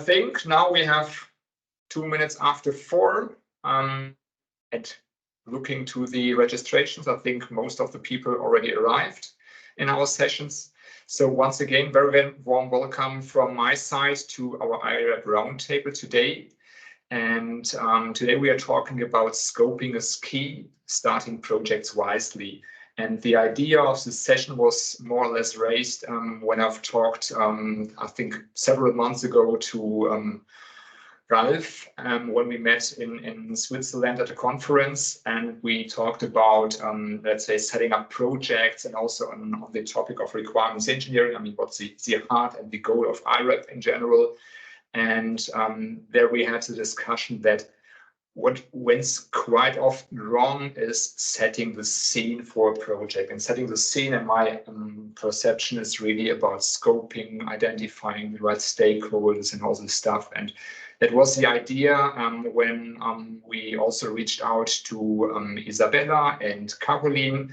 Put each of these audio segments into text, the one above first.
think now we have 2 minutes after 4. At looking to the registrations, I think most of the people already arrived in our sessions. So once again, very warm welcome from my side to our IREB Roundtable today. And today we are talking about scoping is key, starting projects wisely. And the idea of this session was more or less raised when I've talked, I think, several months ago to Ralph, when we met in Switzerland at a conference, and we talked about, let's say, setting up projects, and also on the topic of requirements engineering. I mean, what's the heart and the goal of IREB in general. And there we had the discussion that what went quite often wrong is setting the scene for a project. And setting the scene, in my perception, is really about scoping, identifying the right stakeholders and all this stuff. And that was the idea when we also reached out to Isabella and Carolin,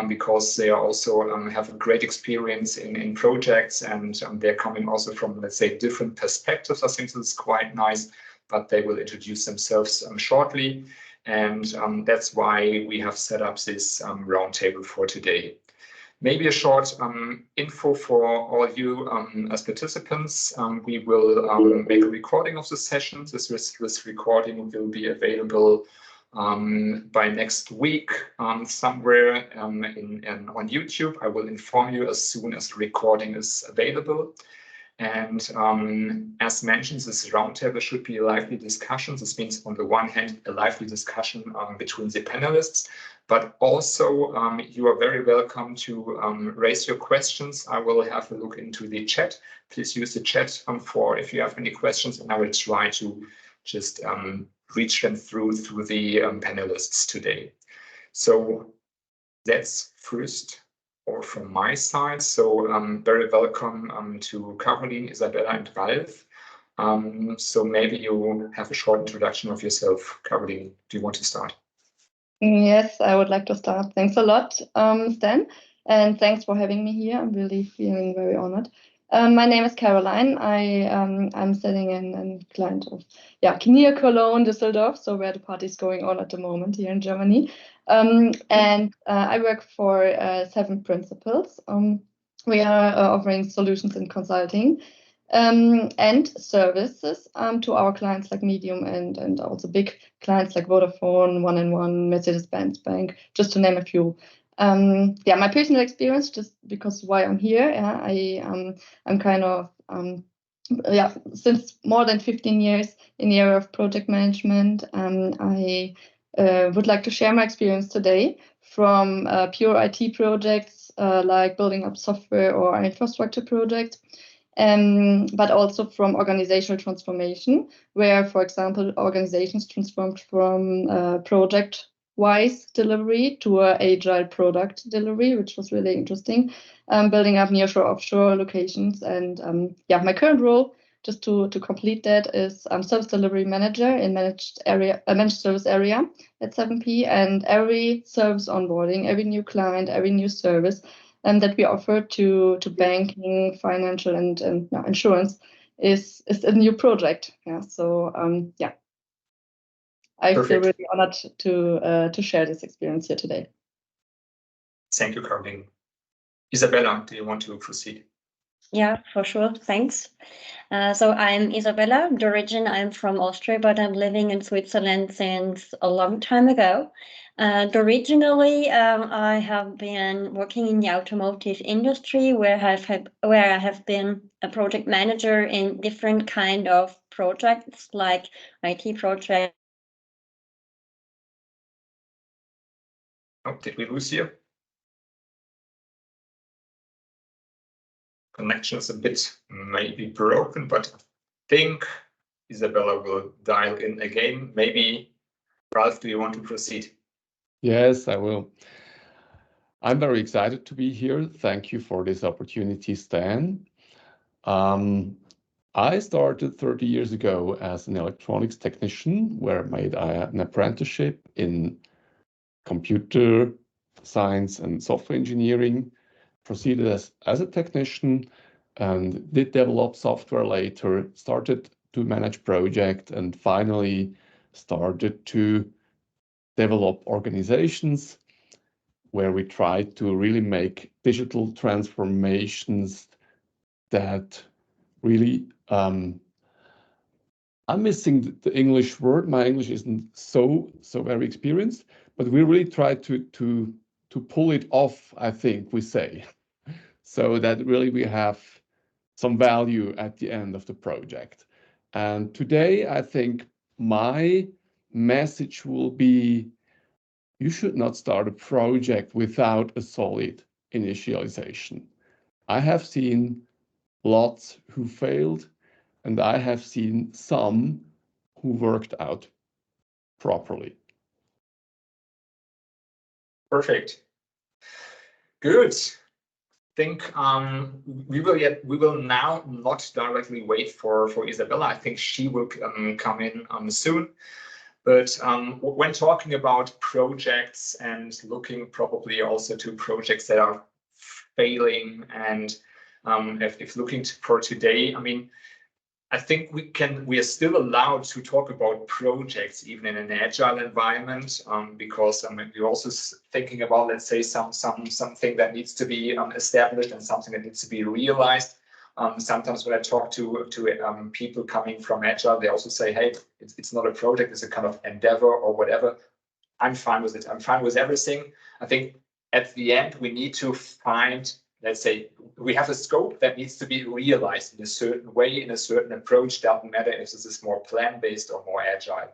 because they are also have a great experience in projects, and they're coming also from, let's say, different perspectives. I think this is quite nice, but they will introduce themselves shortly. And that's why we have set up this roundtable for today. Maybe a short info for all you as participants. We will make a recording of the session. This recording will be available by next week somewhere on YouTube. I will inform you as soon as the recording is available. And as mentioned, this roundtable should be a lively discussion. This means, on the one hand, a lively discussion between the panelists, but also you are very welcome to raise your questions. I will have a look into the chat. Please use the chat for if you have any questions, and I will try to just reach them through the panelists today. So that's first or from my side. So very welcome to Carolin, Isabella, and Ralph. So maybe you have a short introduction of yourself. Carolin, do you want to start? Yes, I would like to start. Thanks a lot, Stan, and thanks for having me here. I'm really feeling very honored. My name is Carolin. I'm sitting in client of near Cologne, Düsseldorf, so where the party is going on at the moment here in Germany. And I work for 7 Principles. We are offering solutions and consulting and services to our clients like medium and also big clients like Vodafone, 1&1, Mercedes-Benz Bank, just to name a few. My personal experience, just because why I'm here, I'm kind of since more than 15 years in the area of project management. I would like to share my experience today from pure IT projects like building up software or infrastructure projects, but also from organizational transformation, where, for example, organizations transformed from project-wise delivery to an agile product delivery, which was really interesting, building up nearshore, offshore locations. And my current role, just to complete that, is service delivery manager in managed service area at 7P, and every service onboarding, every new client, every new service that we offer to banking, financial, and insurance is a new project. I feel really honored to share this experience here today. Thank you, Carolin. Isabella, do you want to proceed? Yeah, for sure. Thanks. So I'm Isabella. The origin, I'm from Austria, but I'm living in Switzerland since a long time ago. Originally, I have been working in the automotive industry, where I have been a project manager in different kind of projects, like IT projects. Oh, did we lose you? Connection is a bit maybe broken, but I think Isabella will dial in again. Maybe, Ralph, do you want to proceed? Yes, I will. I'm very excited to be here. Thank you for this opportunity, Stan. I started 30 years ago as an electronics technician, where I made an apprenticeship in computer science and software engineering, proceeded as a technician, and did develop software later, started to manage projects, and finally started to develop organizations where we try to really make digital transformations that really, I'm missing the English word. My English isn't so very experienced, but we really try to pull it off, I think we say, so that really we have some value at the end of the project. And today, I think my message will be, you should not start a project without a solid initialization. I have seen lots who failed, and I have seen some who worked out properly. Perfect. Good. I think we will now not directly wait for Isabella. I think she will come in soon. But when talking about projects and looking probably also to projects that are failing, and if looking for today, I mean, I think we are still allowed to talk about projects even in an agile environment, because we're also thinking about, let's say, something that needs to be established and something that needs to be realized. Sometimes when I talk to people coming from agile, they also say, hey, it's not a project, it's a kind of endeavor or whatever. I'm fine with it. I'm fine with everything. I think at the end, we need to find, let's say, we have a scope that needs to be realized in a certain way, in a certain approach. Doesn't matter if this is more plan-based or more agile.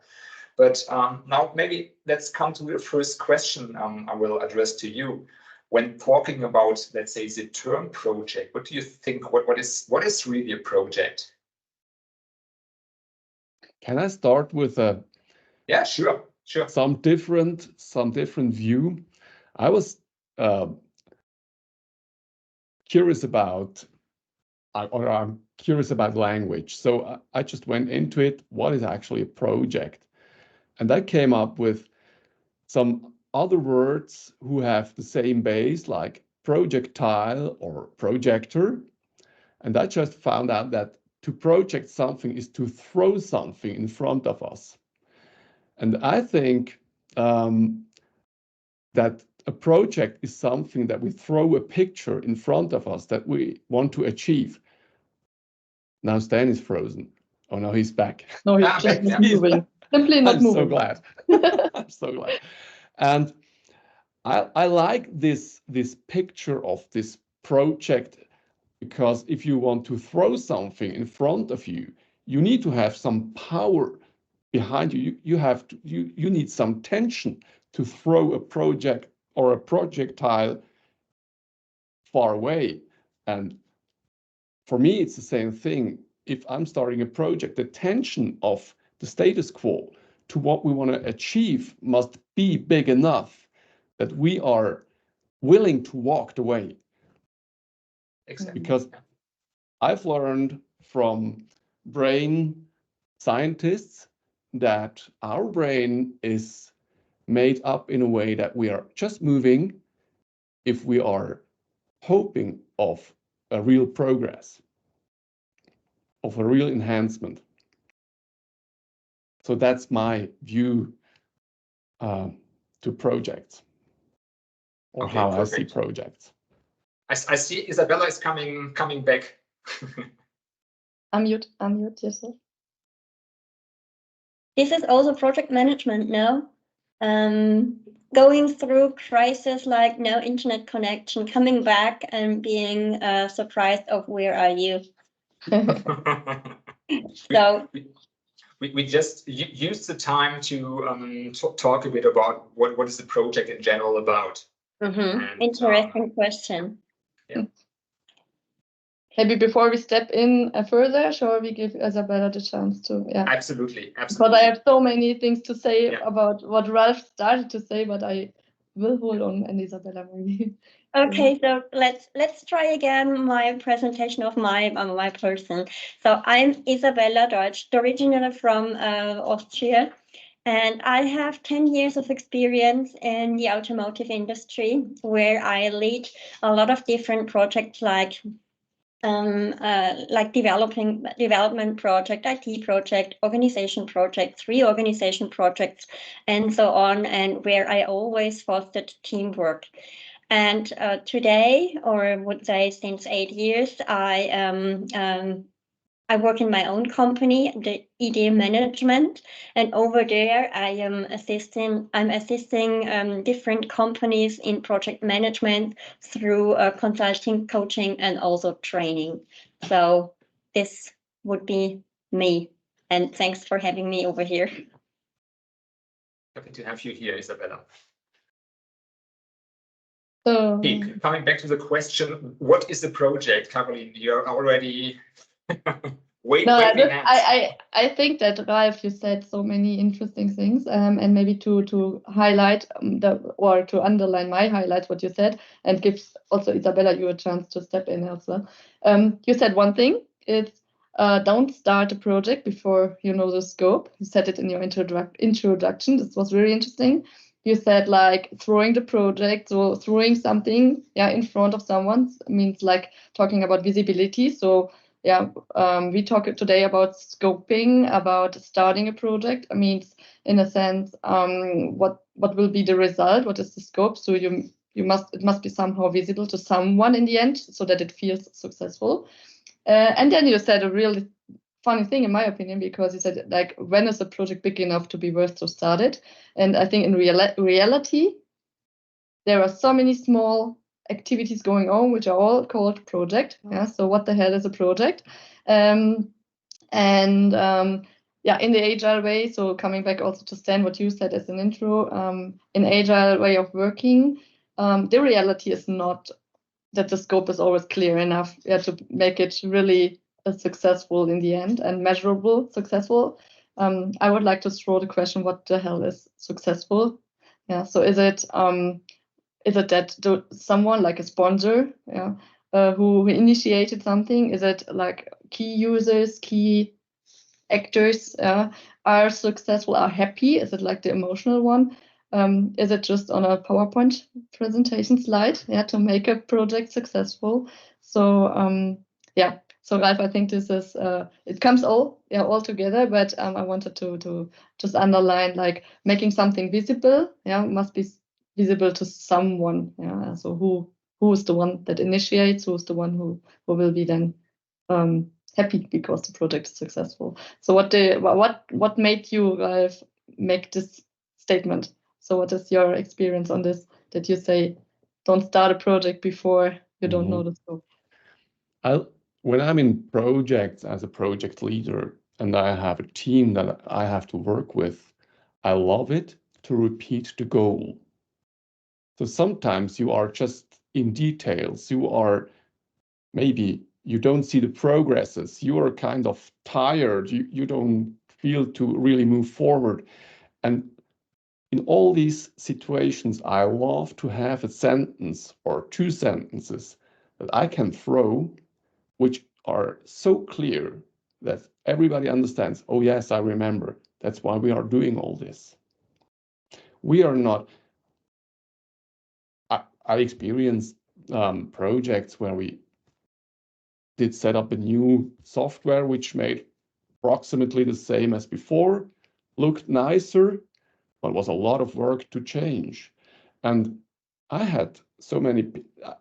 But now maybe let's come to the first question I will address to you. When talking about, let's say, the term project, what do you think? What is really a project? Can I start with a sure. some different view? I was curious about, or I'm curious about language. So I just went into it. What is actually a project? And I came up with some other words who have the same base, like projectile or projector. And I just found out that to project something is to throw something in front of us. And I think that a project is something that we throw a picture in front of us that we want to achieve. Now Stan is frozen. Oh no, he's back. No, he's just not moving. Simply not moving. So glad. I'm so glad. And I like this picture of this project, because if you want to throw something in front of you, you need to have some power behind you. You need some tension to throw a project or a projectile far away. And for me, it's the same thing. If I'm starting a project, the tension of the status quo to what we want to achieve must be big enough that we are willing to walk away. Exactly. Because I've learned from brain scientists that our brain is made up in a way that we are just moving if we are hoping of a real progress, of a real enhancement. So that's my view to projects, or how perfect. I see projects. I see Isabella is coming back. Unmute yourself. This is also project management now. Going through crisis like no internet connection, coming back and being surprised of where are you. So we just use the time to talk a bit about what is the project in general about. And, interesting question. Yeah. Maybe before we step in further, shall we give Isabella the chance to? Yeah. Absolutely. Because I have so many things to say about what Ralph started to say, but I will hold on, and Isabella maybe. Okay, so let's try again my presentation of my person. So I'm Isabella Deutsch, originally from Austria, and I have 10 years of experience in the automotive industry, where I lead a lot of different projects like like development project, IT project, organization projects, reorganization projects, and so on, and where I always fostered teamwork. And today, or I would say since 8 years, I work in my own company, the ED management, and over there I'm assisting different companies in project management through consulting, coaching, and also training. So this would be me, and thanks for having me over here. Happy to have you here, Isabella. So, Coming back to the question, what is the project, Carolin? You're already I think that Ralph, you said so many interesting things, and maybe to highlight or to underline my highlights what you said, and gives also Isabella you a chance to step in as well. You said one thing, it's don't start a project before you know the scope. You said it in your introduction. This was really interesting. You said like throwing the project, so throwing something in front of someone means like talking about visibility. So we talk today about scoping, about starting a project. I mean, in a sense, what will be the result? What is the scope? So it must be somehow visible to someone in the end, so that it feels successful. And then you said a really funny thing, in my opinion, because you said like, when is a project big enough to be worth to start it? And I think in reality, there are so many small activities going on, which are all called project. So what the hell is a project? In the agile way, so coming back also to Stan, what you said as an intro, in agile way of working, the reality is not that the scope is always clear enough to make it really successful in the end and measurable successful. I would like to throw the question, what the hell is successful? So is it that someone like a sponsor who initiated something? Is it like key users, key actors are successful, are happy? Is it like the emotional one? Is it just on a PowerPoint presentation slide to make a project successful? So so Ralph, I think this is it comes all together, but I wanted to just underline, like, making something visible must be visible to someone. So who is the one that initiates? Who is the one who will be then happy because the project is successful? So what made you, Ralph, make this statement? So what is your experience on this, that you say don't start a project before you don't know the scope? When I'm in projects as a project leader and I have a team that I have to work with, I love it to repeat the goal. So sometimes you are just in details, maybe you don't see the progresses, you are kind of tired, you don't feel to really move forward. And in all these situations, I love to have a sentence or 2 sentences that I can throw, which are so clear that everybody understands, oh yes, I remember, that's why we are doing all this. We are not, I experienced projects where we did set up a new software which made approximately the same as before, looked nicer, but was a lot of work to change. And I had so many,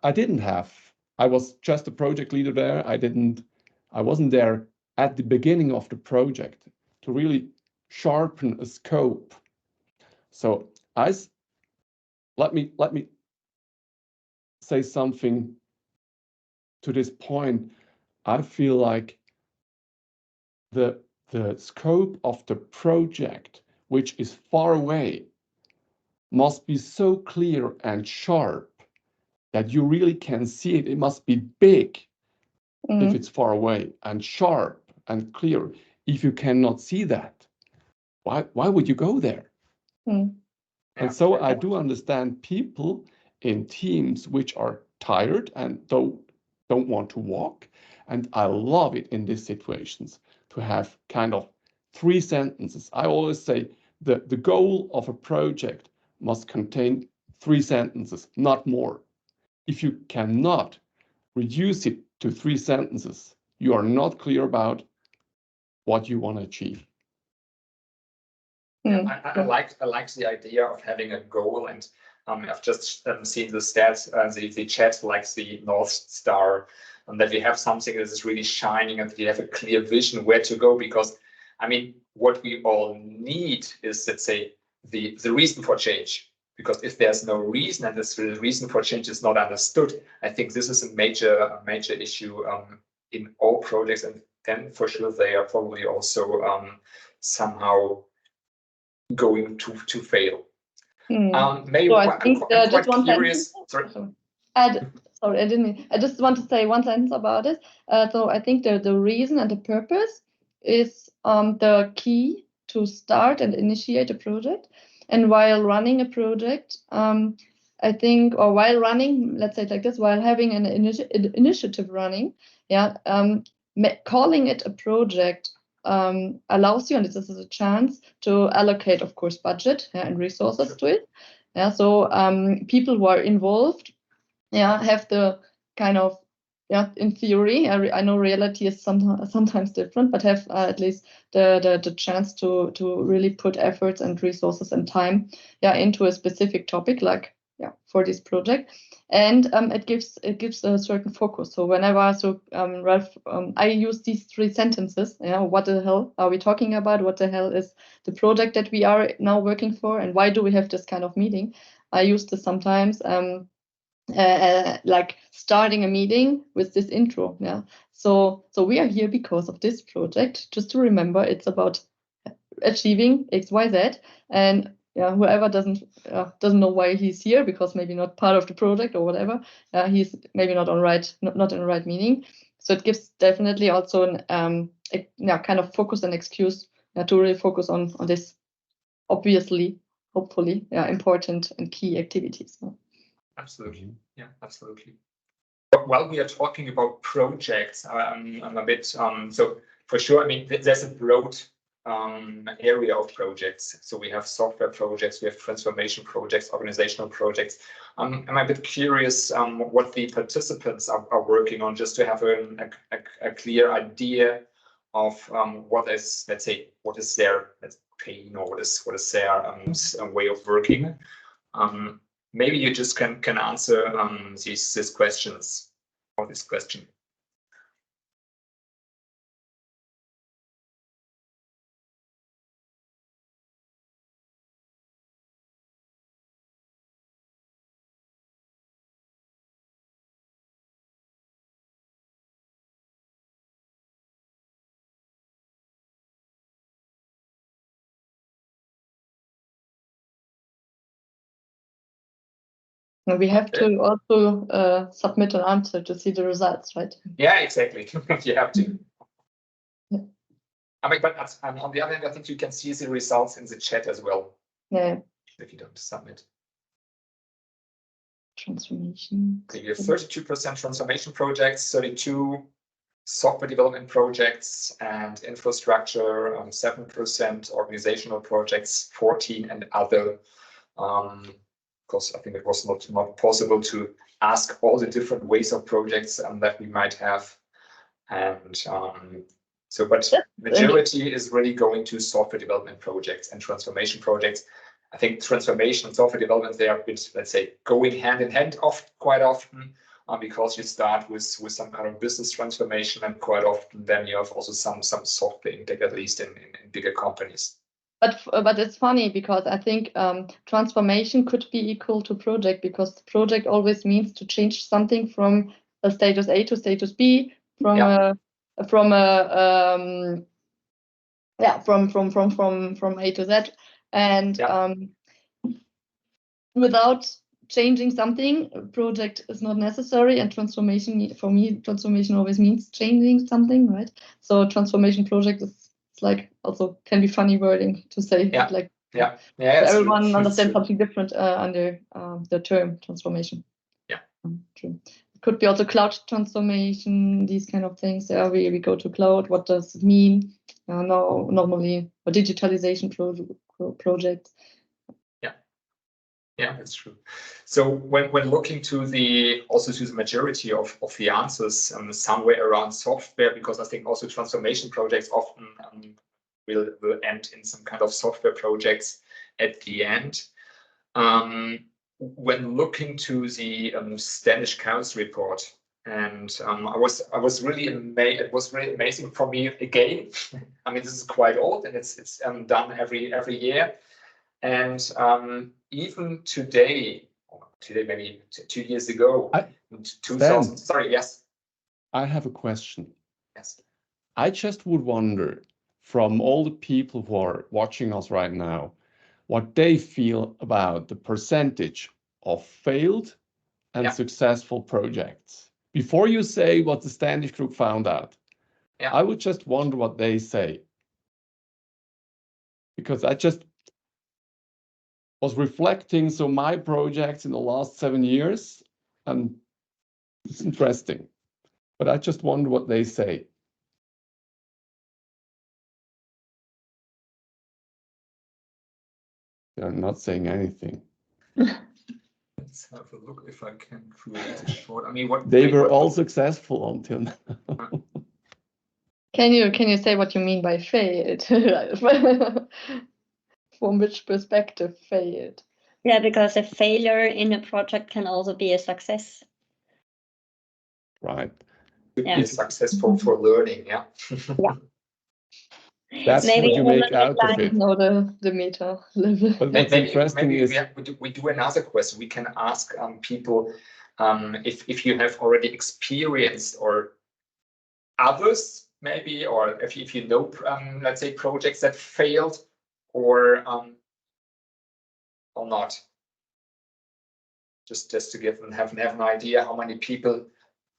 I was just a project leader there. I wasn't there at the beginning of the project to really sharpen a scope. So let me say something to this point. I feel like the scope of the project, which is far away, must be so clear and sharp that you really can see it. It must be big if it's far away, and sharp and clear. If you cannot see that, why would you go there? And so I do understand people in teams which are tired and don't want to walk. And I love it in these situations to have kind of 3 sentences. I always say the goal of a project must contain 3 sentences, not more. If you cannot reduce it to 3 sentences, you are not clear about what you want to achieve. Yeah, I like the idea of having a goal, and I've just seen the stats, the chat likes the North Star, and that we have something that is really shining and we have a clear vision where to go. Because, I mean, what we all need is, let's say, the reason for change. Because if there's no reason and this reason for change is not understood, I think this is a major issue in all projects, and then for sure they are probably also somehow going to fail. Maybe so I think I'm just one curious. sentence. Sorry, I didn't. I just want to say one sentence about it. So I think the reason and the purpose is the key to start and initiate a project. And while running a project, I think, or while running, let's say it like this, while having an initiative running, calling it a project allows you, and this is a chance to allocate, of course, budget and resources to it. So people who are involved, have the kind of, in theory, I know reality is sometimes different, but have at least the chance to really put efforts and resources and time, into a specific topic, like for this project, and it gives a certain focus. So whenever Ralph, I use these 3 sentences. What the hell are we talking about? What the hell is the project that we are now working for, and why do we have this kind of meeting? I use this sometimes. Like starting a meeting with this intro. So we are here because of this project. Just to remember, it's about achieving XYZ, and whoever doesn't know why he's here, because maybe not part of the project or whatever, he's maybe not in the right meaning. So it gives definitely also an kind of focus and excuse to really focus on this obviously, hopefully, important and key activities. Absolutely. Yeah, absolutely. While we are talking about projects, I'm a bit, so for sure, I mean, there's a broad area of projects. So we have software projects, we have transformation projects, organizational projects. I'm a bit curious what the participants are working on, just to have a clear idea of what is, let's say, what is their pain, or what is their way of working. Maybe you just can answer these questions, or this question. We have to also submit an answer to see the results, right? Yeah, exactly. You have to. I mean, but on the other hand, I think you can see the results in the chat as well. Yeah. If you don't submit. Transformation. So you have 32% transformation projects, 32 software development projects, and infrastructure, 7% organizational projects, 14 and other. Because I think it was not possible to ask all the different ways of projects that we might have, and but majority is really going to software development projects and transformation projects. I think transformation and software development, they are a bit, let's say, going hand in hand quite often, because you start with some kind of business transformation, and quite often then you have also some software impact, at least in bigger companies. But it's funny, because I think transformation could be equal to project, because the project always means to change something from a status A to status B, from A to Z, and without changing something, a project is not necessary. And transformation, for me, transformation always means changing something, right? So transformation project is, it's like, also can be funny wording to say, like, so everyone understands something different under the term transformation. True. It could be also cloud transformation, these kind of things. We go to cloud. What does it mean? Normally, or digitalization projects. Yeah, that's true. So when looking to the majority of the answers somewhere around software, because I think also transformation projects often will end in some kind of software projects at the end. When looking to the Standish Council report, and I was really amazed. It was really amazing for me again. I mean, this is quite old, and it's done every year. And even today maybe 2 years ago, 2000. Sorry, yes. I have a question. Yes. I just would wonder, from all the people who are watching us right now, what they feel about the percentage of failed and successful projects. Before you say what the Standish Group found out, I would just wonder what they say. Because I just was reflecting so my projects in the last 7 years, and it's interesting. But I just wonder what they say. They're not saying anything. Let's have a look if I can create a short. I mean, what they were all successful until now. Can you say what you mean by failed? From which perspective failed? Yeah, because a failure in a project can also be a success. Right. It's successful for learning, yeah. That's maybe what you make out of it. No, the meta level. But what's interesting is we do another question. We can ask people if you have already experienced or others maybe, or if you know let's say projects that failed or not. Just to have an idea how many people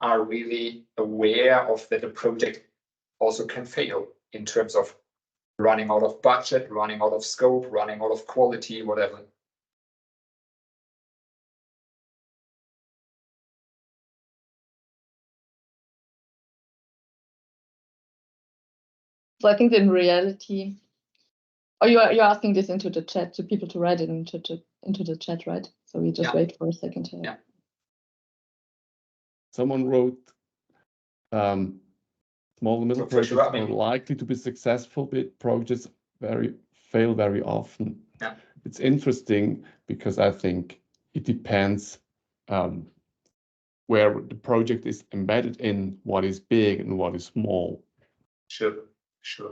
are really aware of that a project also can fail in terms of running out of budget, running out of scope, running out of quality, whatever. So I think in reality, you're asking this into the chat to people to write it into the chat, right? So we just wait for a second here. Yeah. Someone wrote, small and middle projects are likely to be successful, but projects fail very often. Yeah. It's interesting because I think it depends where the project is embedded in, what is big and what is small. Sure.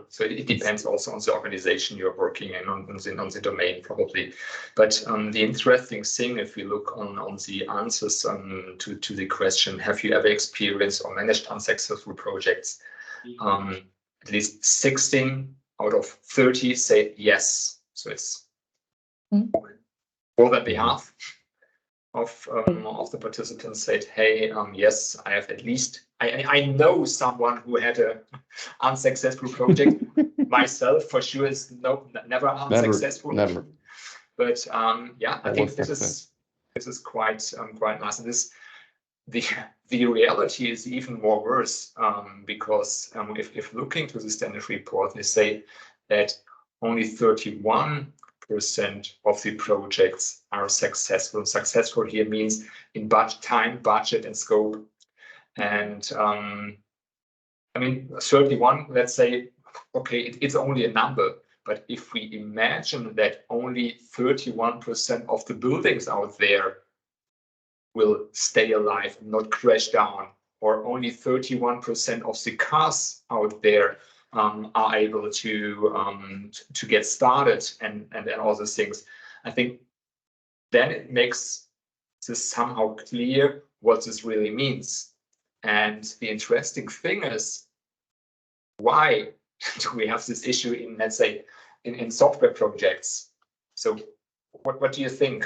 So it depends also on the organization you're working in, on the domain probably. But the interesting thing, if we look on the answers to the question, have you ever experienced or managed unsuccessful projects? At least 16 out of 30 say yes. So it's more than half of the participants said, hey, yes, I have at least, I know someone who had a unsuccessful project. Myself, for sure, is never unsuccessful. Never. But yeah, I think this is quite nice. And the reality is even more worse because if looking to the Standish report, they say that only 31% of the projects are successful. Successful here means in time, budget, and scope. And I mean, 31, let's say, okay, it's only a number. But if we imagine that only 31% of the buildings out there will stay alive and not crash down, or only 31% of the cars out there are able to get started and all those things, I think then it makes this somehow clear what this really means. And the interesting thing is, why do we have this issue in, let's say, in software projects? So what do you think?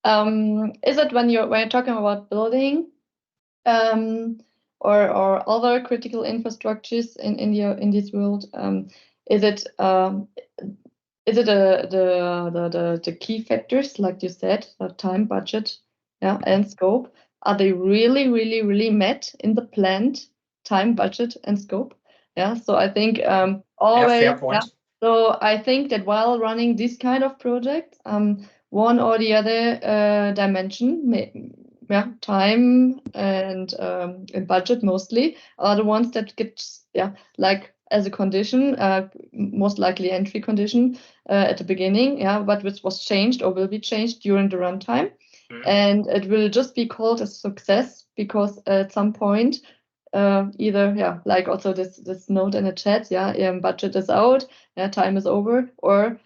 Is it when you're talking about building or other critical infrastructures in this world? Is it the key factors, like you said, time, budget, and scope? Are they really met in the planned time, budget, and scope? Yeah. So I think always. Fair point. So I think that while running this kind of project, one or the other dimension, time and budget mostly, are the ones that get, like as a condition, most likely entry condition at the beginning, but which was changed or will be changed during the runtime. And it will just be called a success because at some point, either, like also this note in the chat, budget is out, time is over, or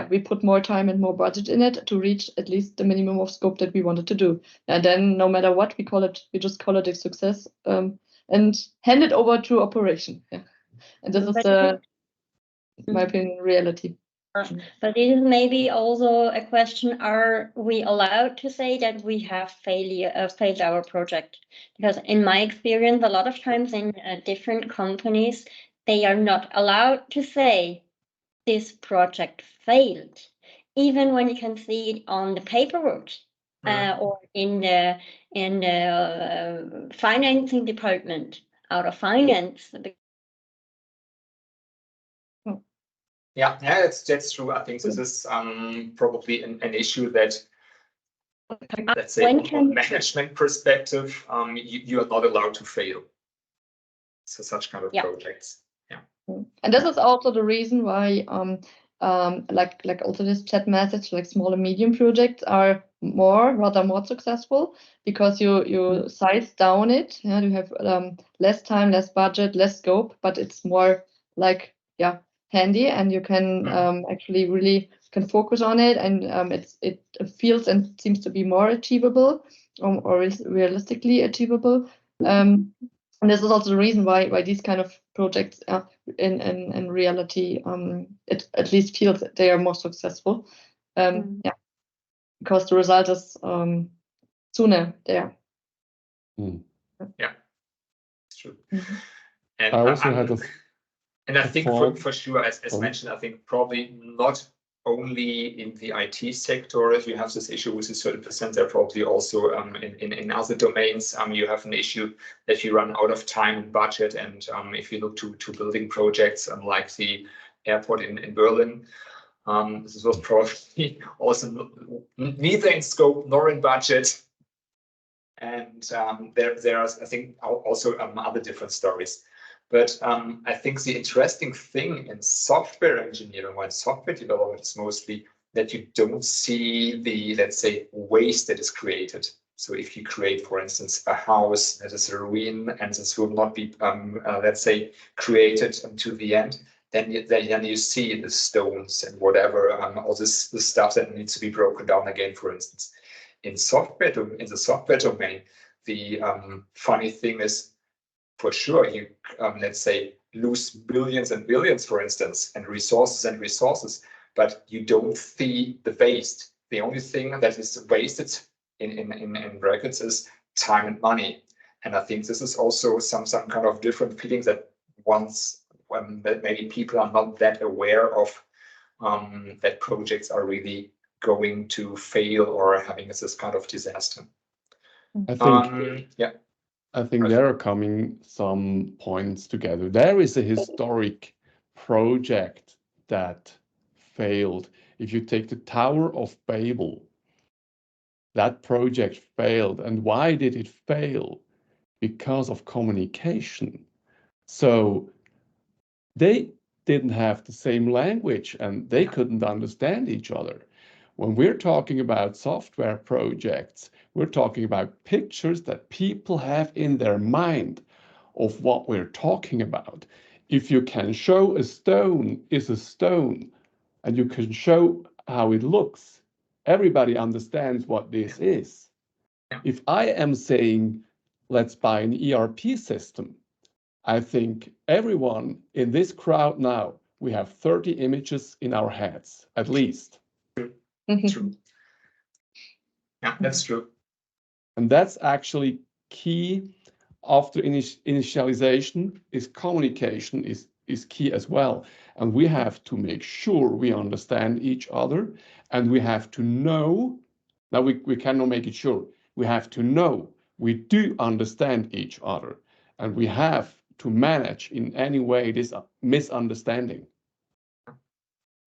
we put more time and more budget in it to reach at least the minimum of scope that we wanted to do. And then no matter what we call it, we just call it a success and hand it over to operation. Yeah. And this is, in my opinion, reality. But it is maybe also a question, are we allowed to say that we have failed our project? Because in my experience, a lot of times in different companies, they are not allowed to say this project failed, even when you can see it on the paperwork or in the financing department out of finance. Yeah, that's true. I think this is probably an issue that, let's say, from a management perspective, you are not allowed to fail. So such kind of projects. Yeah. And this is also the reason why, like also this chat message, like small and medium projects are rather more successful because you size down it. You have less time, less budget, less scope, but it's more like handy, and you can actually really can focus on it, and it feels and seems to be more achievable or realistically achievable. And this is also the reason why these kind of projects in reality it at least feels that they are more successful. Because the result is sooner there. Yeah, it's true. And I also had and I think for sure, as mentioned, I think probably not only in the IT sector, if you have this issue with the 30%, there probably also in other domains, you have an issue that you run out of time and budget. And if you look to building projects like the airport in Berlin, this was probably also neither in scope nor in budget. And there's, I think, also other different stories. But I think the interesting thing in software engineering or in software development is mostly that you don't see the, let's say, waste that is created. So if you create, for instance, a house that is a ruin and this will not be, let's say, created until the end, then you see the stones and whatever, all this stuff that needs to be broken down again, for instance. In the software domain, the funny thing is, for sure, you, let's say, lose billions and billions, for instance, and resources, but you don't see the waste. The only thing that is wasted in brackets is time and money. And I think this is also some kind of different feeling that that maybe people are not that aware of that projects are really going to fail or having this kind of disaster. I think, I think there are coming some points together. There is a historic project that failed. If you take the Tower of Babel, that project failed. And why did it fail? Because of communication. So they didn't have the same language and they couldn't understand each other. When we're talking about software projects, we're talking about pictures that people have in their mind of what we're talking about. If you can show a stone is a stone and you can show how it looks, everybody understands what this is. If I am saying, let's buy an ERP system, I think everyone in this crowd now, we have 30 images in our heads, at least. True. Yeah, that's true. And that's actually key. After initialization is communication is key as well. And we have to make sure we understand each other, and we have to know, now we cannot make it sure, we have to know we do understand each other, and we have to manage in any way this misunderstanding.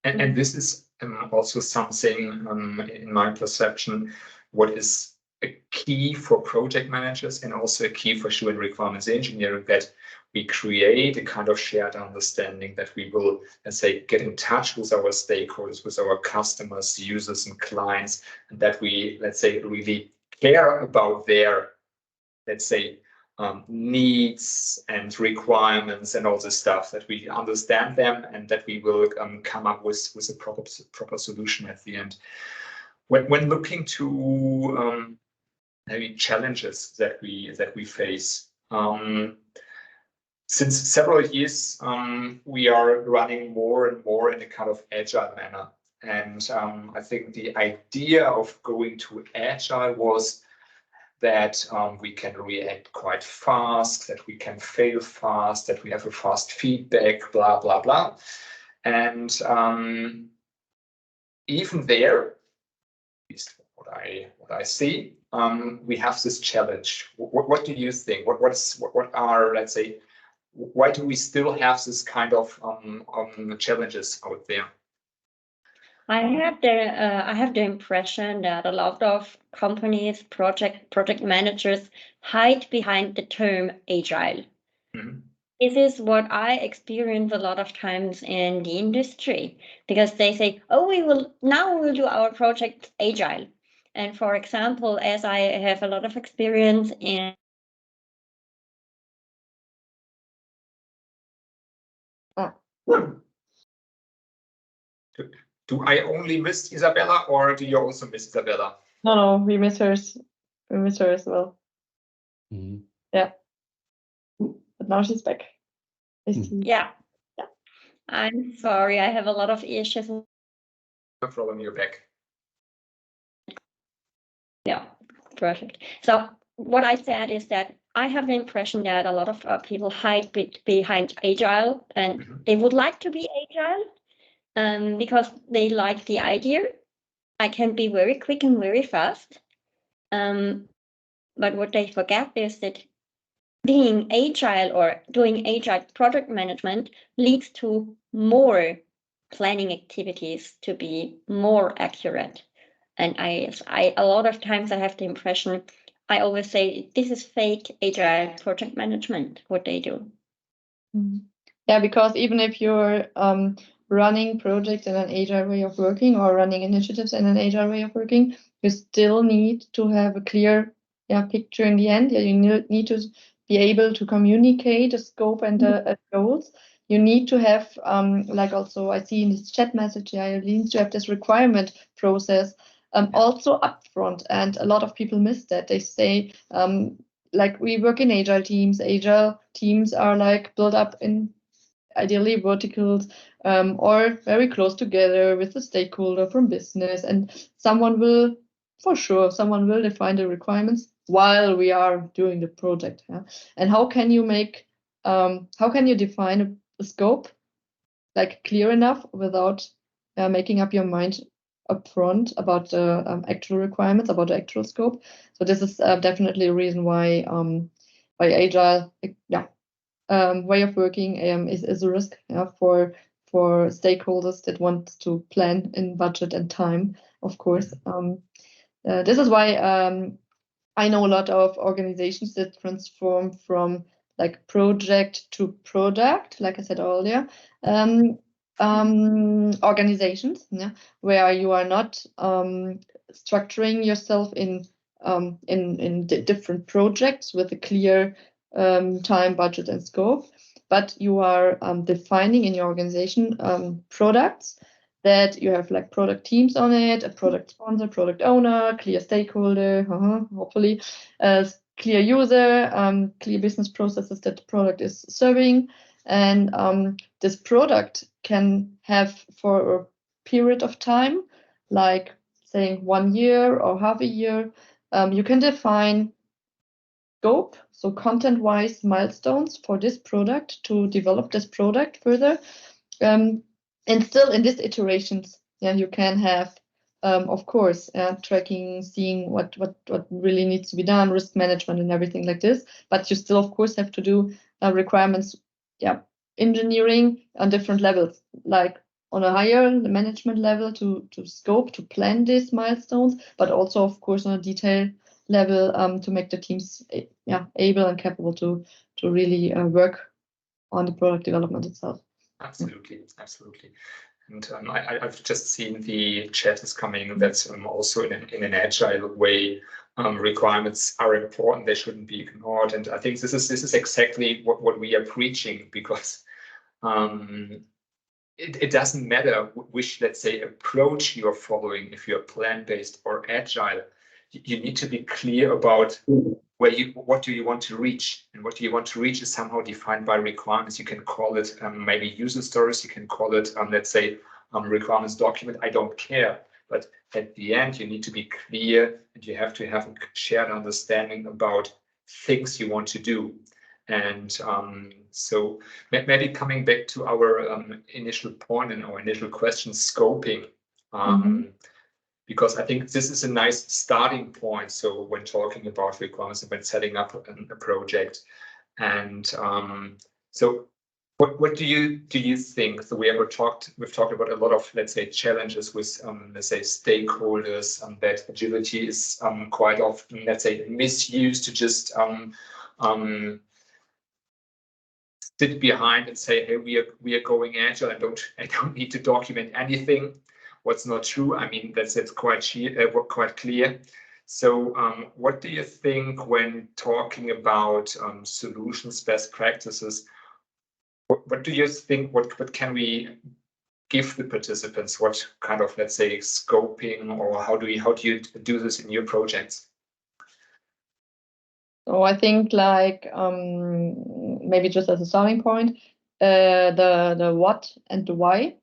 And this is also something, in my perception, what is a key for project managers and also a key for sure in requirements engineering, that we create a kind of shared understanding, that we will, let's say, get in touch with our stakeholders, with our customers, users and clients, and that we, let's say, really care about their, let's say, needs and requirements and all this stuff, that we understand them and that we will come up with a proper solution at the end. When looking to maybe challenges that we face, since several years we are running more and more in a kind of agile manner, and I think the idea of going to agile was that we can react quite fast, that we can fail fast, that we have a fast feedback, blah, blah, blah. And even there, at least what I see, we have this challenge. What do you think? What are, let's say, why do we still have this kind of challenges out there? I have the impression that a lot of companies, project managers hide behind the term agile. Mm-hmm. This is what I experience a lot of times in the industry, because they say, "Oh, we will do our project agile." And for example, as I have a lot of experience in Do I only miss Isabella, or do you also miss Isabella? No, we miss her. We miss her as well. Mm-hmm. Yeah, but now she's back. Yeah. I'm sorry, I have a lot of issues. No problem, you're back. Yeah, perfect. So what I said is that I have the impression that a lot of people hide behind agile, and they would like to be agile. Because they like the idea. I can be very quick and very fast. But what they forget is that being agile or doing agile project management leads to more planning activities to be more accurate. And I a lot of times I have the impression, I always say, this is fake agile project management, what they do. Yeah, because even if you're running projects in an agile way of working or running initiatives in an agile way of working, you still need to have a clear picture in the end. Yeah, you need to be able to communicate the scope and the goals. You need to have, like also I see in this chat message, you need to have this requirement process also upfront. And a lot of people miss that. They say, like, we work in agile teams. Agile teams are like built up in ideally verticals or very close together with the stakeholder from business, and someone will define the requirements while we are doing the project. And how can you define a scope like clear enough without making up your mind upfront about the actual requirements, about the actual scope? So this is definitely a reason why agile way of working is a risk for stakeholders that want to plan in budget and time, of course. This is why I know a lot of organizations that transform from like project to product, like I said earlier, organizations, where you are not structuring yourself in different projects with a clear time, budget, and scope, but you are defining in your organization products that you have like product teams on it, a product sponsor, product owner, clear stakeholder, hopefully, clear user, clear business processes that the product is serving. And this product can have for a period of time, like saying 1 year or half a year, you can define scope, so content-wise milestones for this product to develop this product further. And still in these iterations, you can have, of course, tracking, seeing what really needs to be done, risk management and everything like this. But you still, of course, have to do requirements, engineering on different levels, like on a higher management level to scope, to plan these milestones, but also, of course, on a detail level to make the teams able and capable to really work on the product development itself. Absolutely. And I've just seen the chat is coming that also in an agile way, requirements are important. They shouldn't be ignored. And I think this is exactly what we are preaching, because it doesn't matter which, let's say, approach you're following, if you're plant-based or agile. You need to be clear about what do you want to reach, and what do you want to reach is somehow defined by requirements. You can call it maybe user stories, you can call it let's say requirements document, I don't care, but at the end you need to be clear, and you have to have a shared understanding about things you want to do. And so maybe coming back to our initial point and our initial question, scoping, because I think this is a nice starting point. So when talking about requirements and when setting up a project, and so what do you think? So we've talked about a lot of, let's say, challenges with let's say stakeholders, that agility is quite often, let's say, misused to just sit behind and say, hey, we are going agile. I don't need to document anything. What's not true? I mean, that's quite clear. So what do you think when talking about solutions, best practices? What do you think? What can we give the participants? What kind of, let's say, scoping, or how do you do this in your projects? So I think, like, maybe just as a starting point, the what and the why.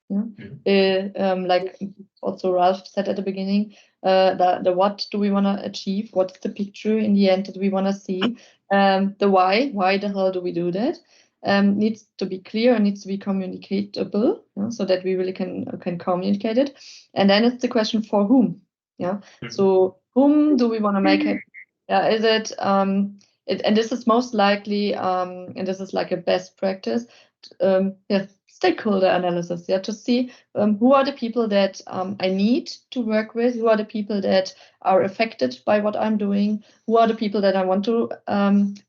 Like also Ralph said at the beginning, the what do we want to achieve? What's the picture in the end that we want to see? The why the hell do we do that? Needs to be clear and needs to be communicatable, so that we really can communicate it. And then it's the question, for whom? So whom do we want to make it? Is it and this is most likely and this is like a best practice, stakeholder analysis, to see who are the people that I need to work with, who are the people that are affected by what I'm doing, who are the people that I want to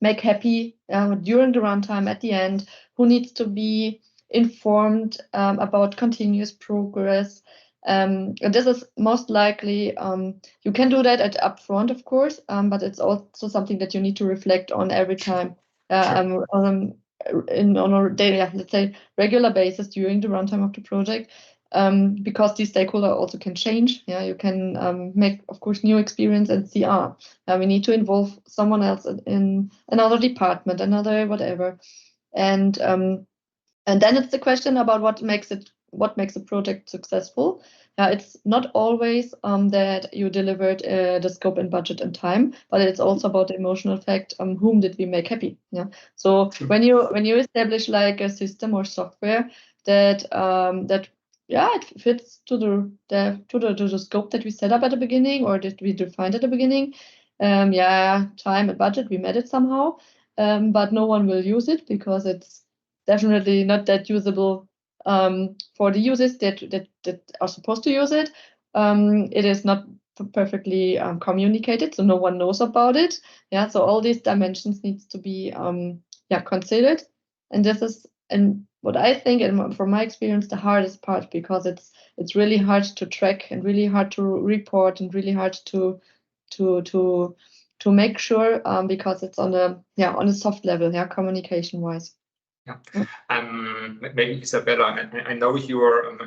make happy during the runtime at the end, who needs to be informed about continuous progress. And this is most likely, you can do that at upfront, of course, but it's also something that you need to reflect on every time on a daily, let's say, regular basis during the runtime of the project, because these stakeholders also can change. You can make, of course, new experience and see, we need to involve someone else in another department, another whatever, and then it's the question about what makes a project successful. It's not always that you delivered the scope and budget and time, but it's also about the emotional fact. Whom did we make happy? So when you establish like a system or software that it fits to the scope that we set up at the beginning, or that we defined at the beginning, time and budget, we met it somehow, but no one will use it because it's definitely not that usable for the users that are supposed to use it. It is not perfectly communicated, so no one knows about it. So all these dimensions needs to be considered, and this is, and what I think, and from my experience, the hardest part, because it's really hard to track and really hard to report and really hard to make sure, because it's on a soft level, communication wise. Maybe Isabella, I know you are,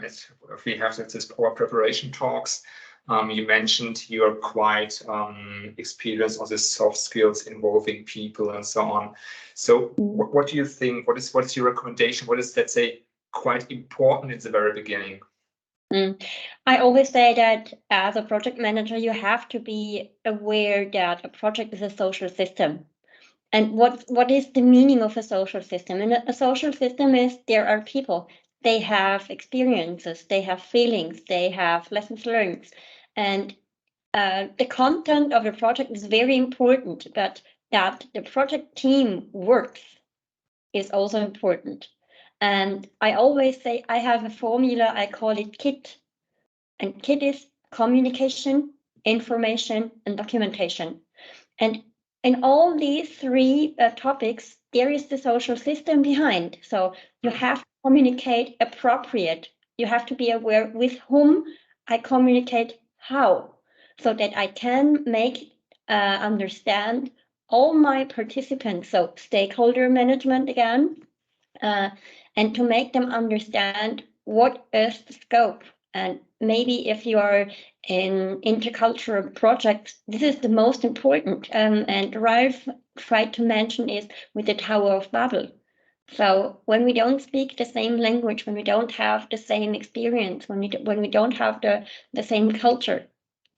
if we have this power preparation talks, you mentioned you're quite experienced on the soft skills involving people and so on. So what do you think? What's your recommendation? What is, let's say, quite important in the very beginning? I always say that as a project manager, you have to be aware that a project is a social system. And what is the meaning of a social system? And a social system is, there are people, they have experiences, they have feelings, they have lessons learned. And the content of the project is very important, but that the project team works is also important. And I always say I have a formula, I call it KIT. And KIT is communication, information, and documentation. And in all these three topics, there is the social system behind. So you have to communicate appropriate. You have to be aware with whom I communicate how, so that I can make understand all my participants. So stakeholder management again, and to make them understand what is the scope. And maybe if you are in intercultural projects, this is the most important. And Ralph tried to mention is with the Tower of Babel. So when we don't speak the same language, when we don't have the same experience, when we don't have the same culture,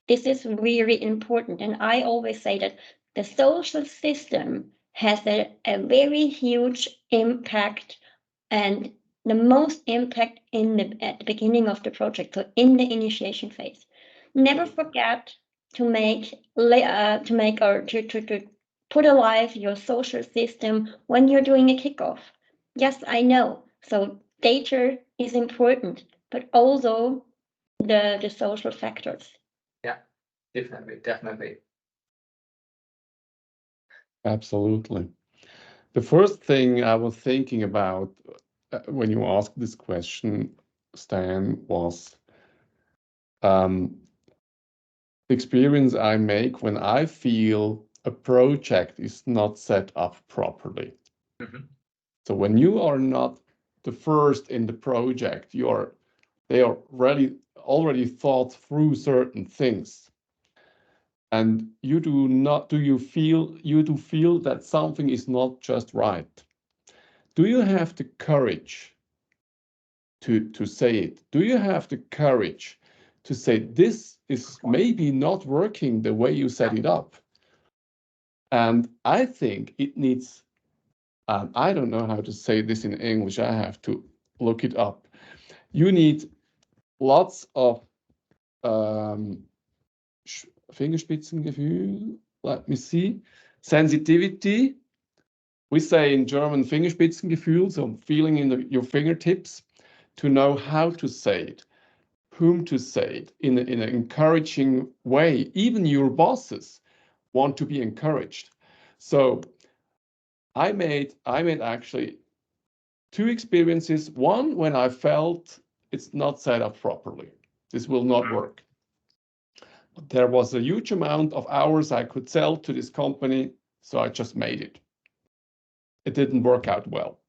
this is really important. And I always say that the social system has a very huge impact, and the most impact at the beginning of the project, so in the initiation phase. Never forget to put alive your social system when you're doing a kickoff. Yes, I know. So data is important, but also the social factors. Yeah, definitely. Absolutely. The first thing I was thinking about when you asked this question, Stan, was the experience I make when I feel a project is not set up properly. Mm-hmm. So when you are not the first in the project, they are really already thought through certain things. And you do feel that something is not just right? Do you have the courage to say it? Do you have the courage to say this is maybe not working the way you set it up? And I think it needs, I don't know how to say this in English, I have to look it up. You need lots of Fingerspitzengefühl, let me see, sensitivity. We say in German Fingerspitzengefühl, so feeling in your fingertips, to know how to say it, whom to say it in an encouraging way. Even your bosses want to be encouraged. So I made actually two experiences. One, when I felt it's not set up properly. This will not work. There was a huge amount of hours I could sell to this company, so I just made it. It didn't work out well.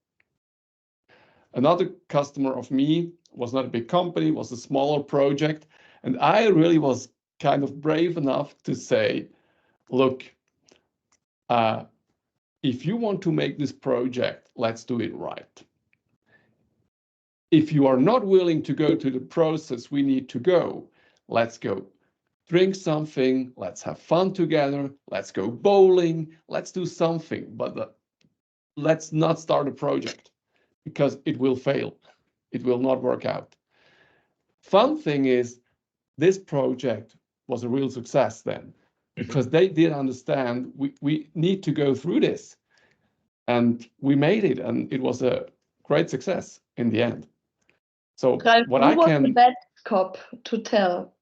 Another customer of me was not a big company, was a smaller project, and I really was kind of brave enough to say, look, if you want to make this project, let's do it right. If you are not willing to go to the process we need to go, let's go drink something, let's have fun together, let's go bowling, let's do something, but let's not start a project because it will fail. It will not work out. Fun thing is, this project was a real success then, because they did understand we need to go through this, and we made it, and it was a great success in the end. So Ralph, what who I was can the bad cop to tell?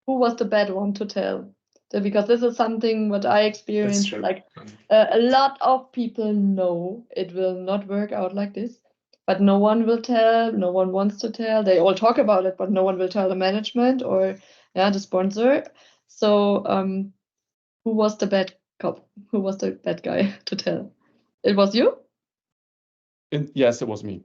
Who was the bad one to tell? Because this is something what I experienced. Like a lot of people know it will not work out like this, but no one will tell. No one wants to tell. They all talk about it, but no one will tell the management or the sponsor. So who was the bad cop? Who was the bad guy to tell? It was you? Yes, it was me.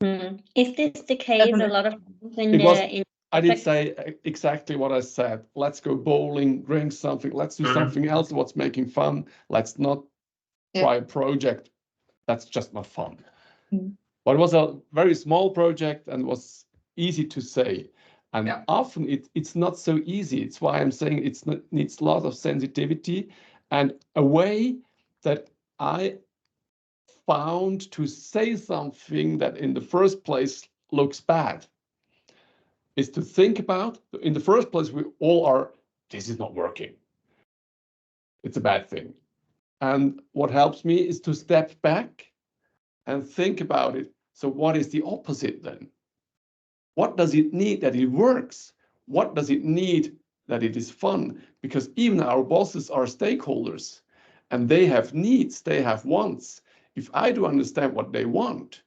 Is this the case a lot of times I did say exactly what I said. Let's go bowling, drink something. Let's do something else. What's making fun? Let's not try a project. That's just not fun. But it was a very small project and was easy to say. And often it's not so easy. It's why I'm saying it needs a lot of sensitivity and a way that I found to say something that in the first place looks bad. Is to think about, in the first place, we all are, this is not working. It's a bad thing. And what helps me is to step back and think about it. So what is the opposite then? What does it need that it works? What does it need that it is fun? Because even our bosses are stakeholders and they have needs, they have wants. If I do understand what they want,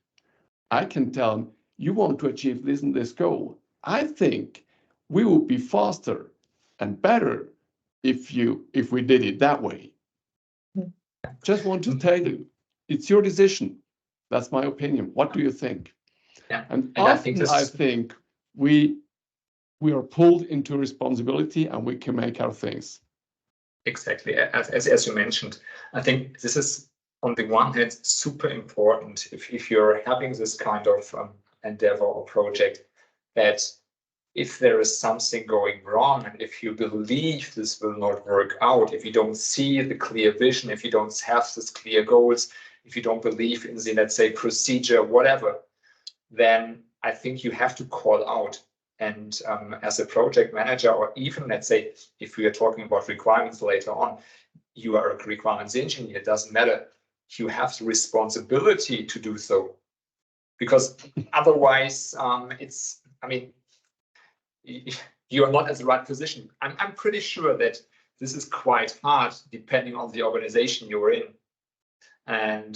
I can tell them, you want to achieve this and this goal. I think we would be faster and better if we did it that way. Just want to tell you, it's your decision. That's my opinion. What do you think? Yeah. And often I think we are pulled into responsibility and we can make our things. Exactly, as you mentioned. I think this is, on the one hand, super important if you're having this kind of endeavor or project, that if there is something going wrong and if you believe this will not work out, if you don't see the clear vision, if you don't have this clear goals, if you don't believe in the, let's say, procedure, whatever, then I think you have to call out. And as a project manager, or even, let's say, if we are talking about requirements later on, you are a requirements engineer, it doesn't matter. You have the responsibility to do so. Because otherwise, you are not in the right position. I'm pretty sure that this is quite hard depending on the organization you're in. And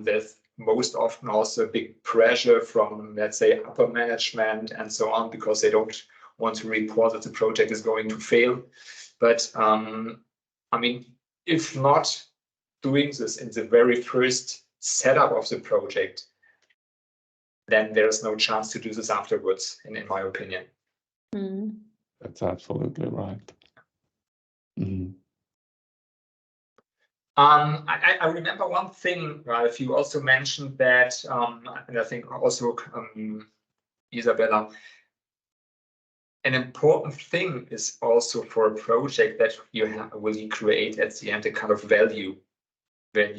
there's most often also a big pressure from, let's say, upper management and so on, because they don't want to report that the project is going to fail. But if not doing this in the very first setup of the project, then there's no chance to do this afterwards, in my opinion. Mm. That's absolutely right. Mm. I remember one thing, Ralph, you also mentioned that, and I think also Isabella, an important thing is also for a project that you will create at the end a kind of value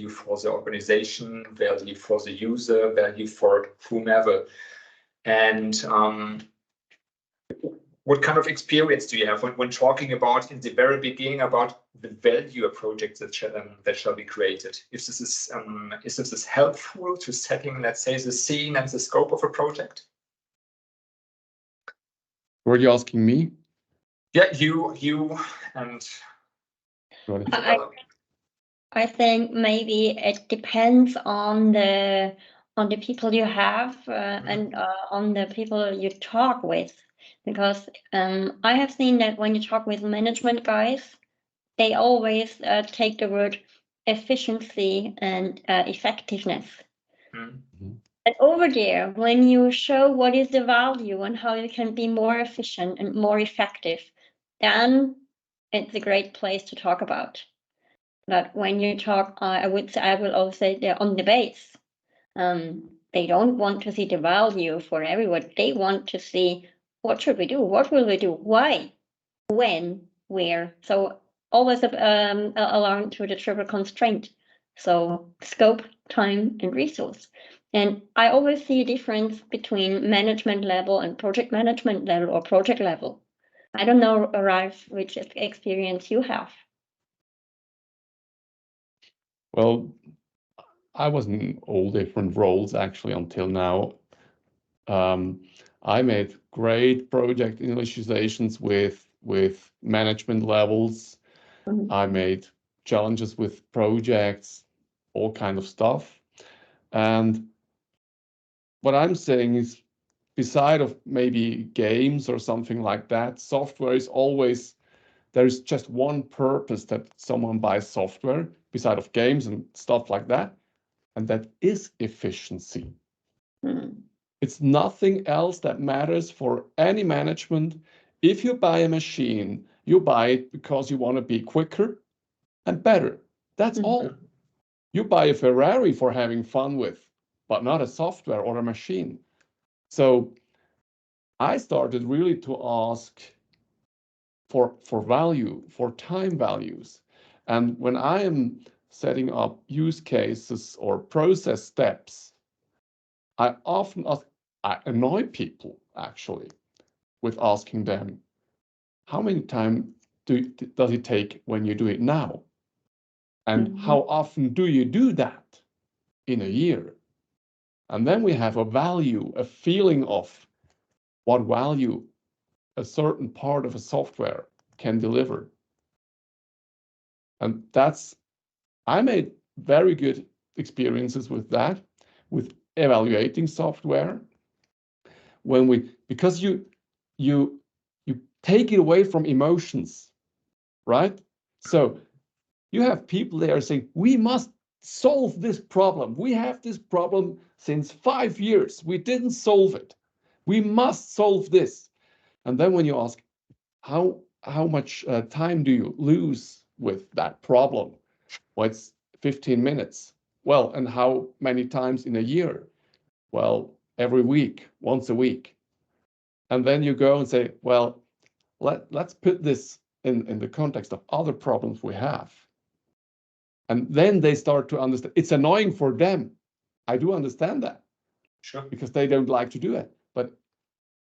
for the organization, value for the user, value for whomever. And what kind of experience do you have when talking about, in the very beginning, about the value of projects that shall be created? If this is helpful to setting, let's say, the scene and the scope of a project? Were you asking me? Yeah, you and I think maybe it depends on the people you have and on the people you talk with, because I have seen that when you talk with management guys, they always take the word efficiency and effectiveness. Mm-hmm. And over there, when you show what is the value and how you can be more efficient and more effective, then it's a great place to talk about. But when you talk, I will also say they're on the base. They don't want to see the value for everyone. They want to see, what should we do? What will we do? Why? When? Where? So always aligned to the triple constraint. So scope, time, and resource. And I always see a difference between management level and project management level or project level. I don't know, Ralph, which experience you have. Well, I was in all different roles actually until now. I made great project initializations with management levels. Mm-hmm. I made challenges with projects, all kind of stuff. And what I'm saying is, beside of maybe games or something like that, software is always, there's just one purpose that someone buys software, beside of games and stuff like that, and that is efficiency. Mm-hmm. It's nothing else that matters for any management. If you buy a machine, you buy it because you want to be quicker and better. That's Mm-hmm. all. You buy a Ferrari for having fun with, but not a software or a machine. So I started really to ask for value, for time values. And when I am setting up use cases or process steps, I often I annoy people actually with asking them, how many time does it take when you do it now? And Mm-hmm. how often do you do that in a year? And then we have a value, a feeling of what value a certain part of a software can deliver. And I made very good experiences with that, with evaluating software. Because you take it away from emotions, right? So you have people there saying, we must solve this problem. We have this problem since 5 years. We didn't solve it. We must solve this. And then when you ask, how much time do you lose with that problem? Well, it's 15 minutes. Well, and how many times in a year? Well, every week, once a week. And then you go and say, well, let's put this in the context of other problems we have. And then they start to understand. It's annoying for them. I do understand that. Sure. Because they don't like to do it. But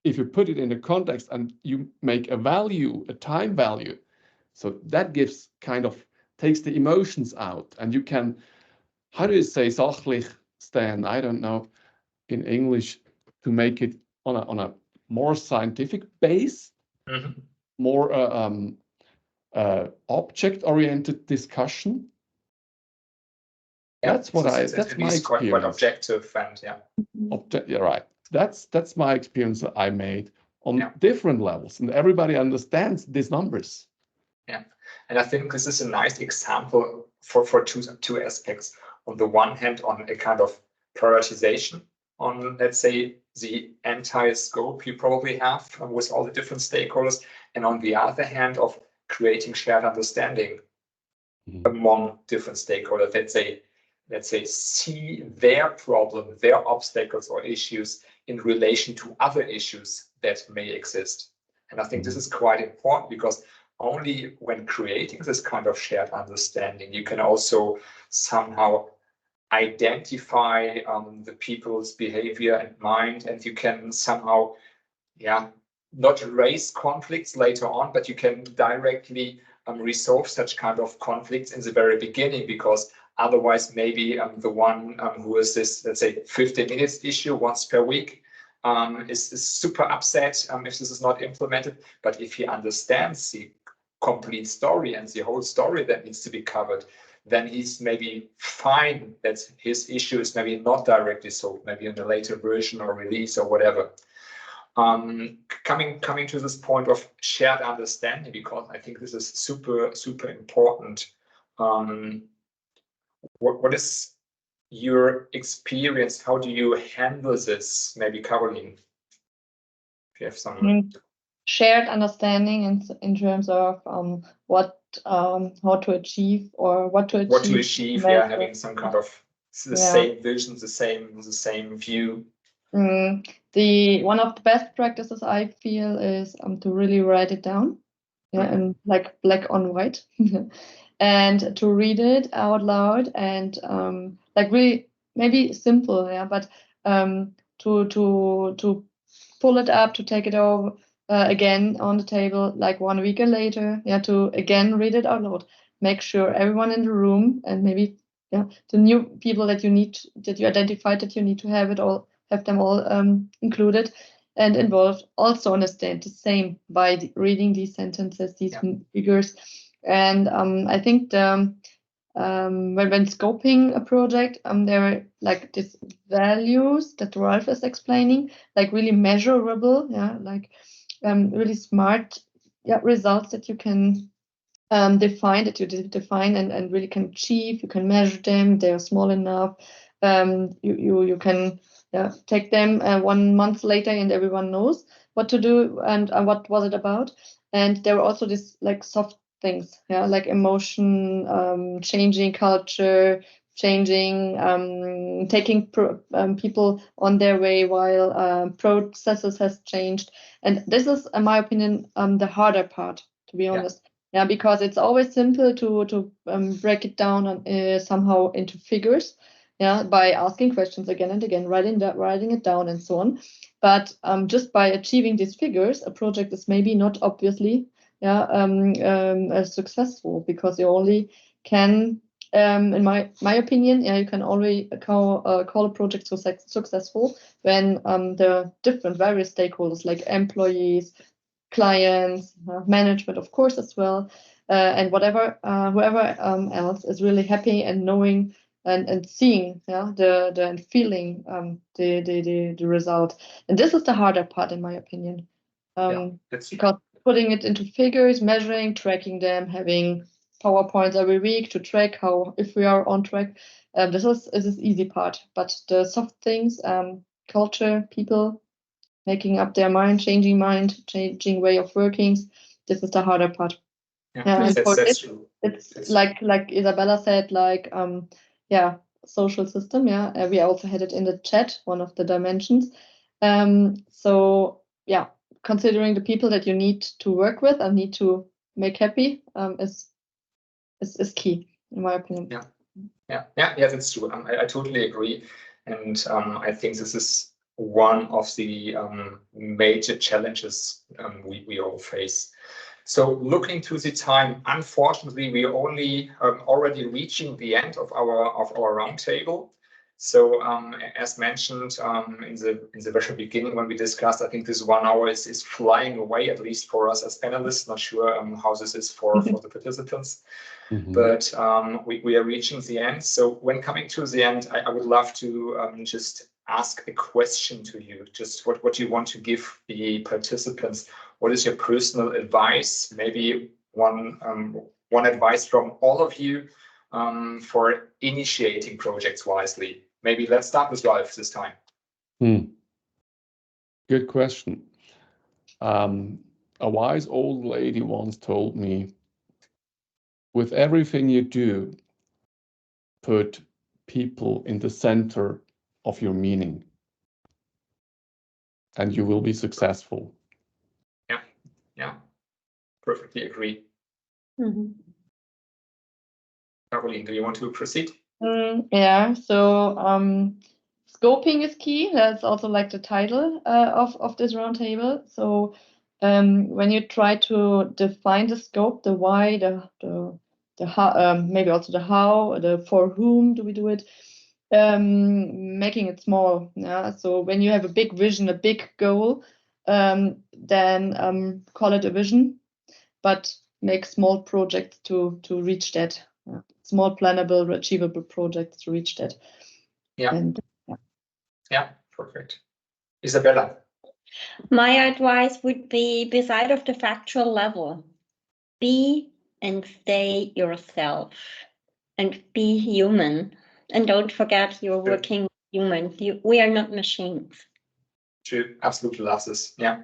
if you put it in a context and you make a value, a time value, so that gives takes the emotions out, and you can, how do you say sachlich, Stan? I don't know in English, to make it on a more scientific base, more object-oriented discussion. Yeah, That's my experience. Quite objective, and Yeah, right. That's my experience that I made on different levels, and everybody understands these numbers. Yeah, and I think this is a nice example for two aspects. On the one hand, on a kind of prioritization on, let's say, the entire scope you probably have with all the different stakeholders, and on the other hand, of creating shared understanding among different stakeholders. Let's say, see their problem, their obstacles or issues in relation to other issues that may exist. And I think this is quite important, because only when creating this kind of shared understanding, you can also somehow identify the people's behavior and mind, and you can somehow, not raise conflicts later on, but you can directly resolve such kind of conflicts in the very beginning, because otherwise maybe the one who is this, let's say, 15 minutes issue once per week is super upset if this is not implemented. But if he understands the complete story and the whole story that needs to be covered, then he's maybe fine that his issue is maybe not directly solved, maybe in a later version or release or whatever. Coming to this point of shared understanding, because I think this is super important. What is your experience? How do you handle this? Maybe Carolin, if you have some shared understanding in terms of how to achieve, or what to achieve. Having some kind of same vision, the same view. One of the best practices I feel is to really write it down, and like black on white, and to read it out loud, and like really maybe simple, but to pull it up, to take it over again on the table, like 1 week later, to again read it out loud. Make sure everyone in the room, and maybe the new people that you identified that you need to have them all included and involved, also understand the same by reading these sentences, these figures. And I think when scoping a project, there are like these values that Ralph is explaining, like really measurable, like really smart results that you can define and really can achieve. You can measure them. They are small enough. You can take them 1 month later, and everyone knows what to do and what was it about. And there were also these like soft things, like emotion, changing culture, changing, taking people on their way while processes has changed. And this is, in my opinion, the harder part, to be honest. Because it's always simple to break it down somehow into figures, by asking questions again and again, writing it down, and so on. But just by achieving these figures, a project is maybe not obviously successful, because you only can in my opinion, yeah, you can always call a project successful when the different various stakeholders like employees, clients, management, of course, as well, and whoever else is really happy and knowing and seeing, yeah, the and feeling the result. And this is the harder part, in my opinion, because putting it into figures, measuring, tracking them, having PowerPoints every week to track if we are on track. This is easy part, but the soft things, culture, people making up their mind, changing way of working, this is the harder part. Yeah, that's true. It's like Isabella said, like social system. Yeah, we also had it in the chat, one of the dimensions. So yeah, considering the people that you need to work with and need to make happy is key, in my opinion. Yeah, that's true. I totally agree, and I think this is one of the major challenges we all face. So looking to the time, unfortunately, we are only already reaching the end of our roundtable. So as mentioned in the very beginning when we discussed, I think this 1 hour is flying away, at least for us as panelists. Not sure how this is for the participants. But we are reaching the end. So when coming to the end, I would love to just ask a question to you, just what you want to give the participants. What is your personal advice? Maybe one advice from all of you for initiating projects wisely. Maybe let's start with Ralph this time. Good question. A wise old lady once told me, with everything you do, put people in the center of your meaning, and you will be successful. Yeah, perfectly agree. Carolin, do you want to proceed? Yeah, so scoping is key. That's also like the title of this roundtable. So when you try to define the scope, the why, the how, maybe also the how, the for whom do we do it, making it small. Yeah. So when you have a big vision, a big goal, then call it a vision, but make small projects to reach that. Small, plannable, achievable projects to reach that. Yeah, perfect. Isabella. My advice would be, beside of the factual level, be and stay yourself and be human. And don't forget, you're working human. We are not machines. True, absolutely love this. Yeah.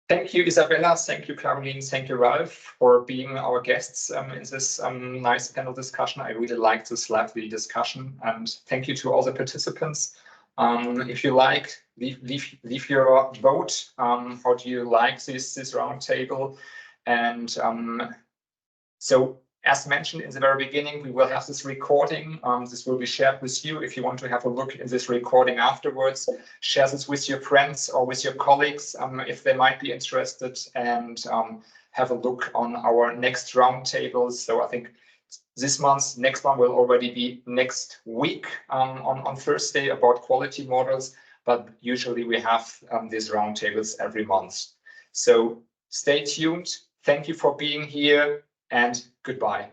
Thank you, Isabella. Thank you, Carolin. Thank you, Ralph, for being our guests in this nice panel discussion. I really liked this lively discussion, and thank you to all the participants. If you like, leave your vote. How do you like this roundtable? And so, as mentioned in the very beginning, we will have this recording. This will be shared with you. If you want to have a look in this recording afterwards, share this with your friends or with your colleagues if they might be interested, and have a look on our next roundtables. So I think this month's next one will already be next week on Thursday about quality models, but usually we have these roundtables every month. So stay tuned. Thank you for being here, and goodbye.